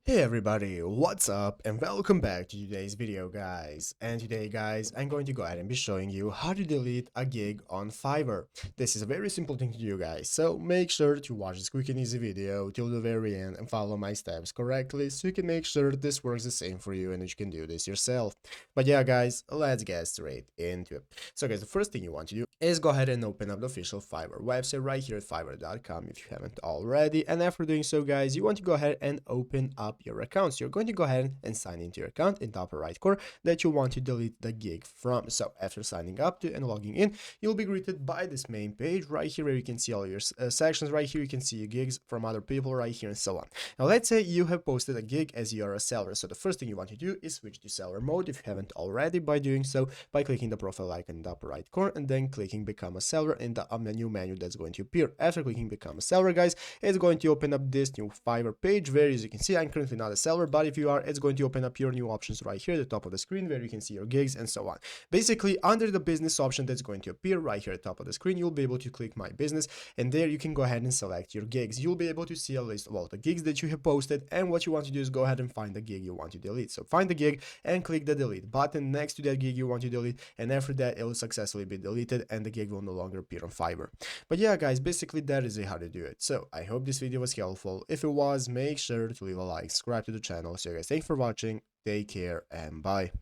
Hey everybody, what's up and welcome back to today's video guys. And today guys, I'm going to go ahead and be showing you how to delete a gig on Fiverr. This is a very simple thing to do guys, so make sure to watch this quick and easy video till the very end and follow my steps correctly so you can make sure this works the same for you and that you can do this yourself. But yeah guys, let's get straight into it. So guys, the first thing you want to do is go ahead and open up the official Fiverr website right here at fiverr.com if you haven't already. And after doing so guys, you want to go ahead and open up your account. So you're going to go ahead and sign into your account in the upper right corner that you want to delete the gig from. So after signing up to and logging in, you'll be greeted by this main page right here where you can see all your sections. Right here you can see your gigs from other people right here and so on. Now let's say you have posted a gig as you are a seller. So the first thing you want to do is switch to seller mode if you haven't already, by doing so by clicking the profile icon in the upper right corner and then clicking become a seller in the new menu that's going to appear. After clicking become a seller guys, it's going to open up this new Fiverr page where, as you can see, I'm currently not a seller, but if you are, it's going to open up your new options right here at the top of the screen where you can see your gigs and so on. Basically, under the business option that's going to appear right here at the top of the screen, you'll be able to click my business, and there you can go ahead and select your gigs. You'll be able to see a list of all the gigs that you have posted, and what you want to do is go ahead and find the gig you want to delete. So find the gig and click the delete button next to that gig you want to delete, and after that it will successfully be deleted and the gig will no longer appear on Fiverr. But yeah guys, basically that is how to do it. So I hope this video was helpful. If it was, make sure to leave a like, subscribe to the channel. So guys, thanks for watching, take care and bye.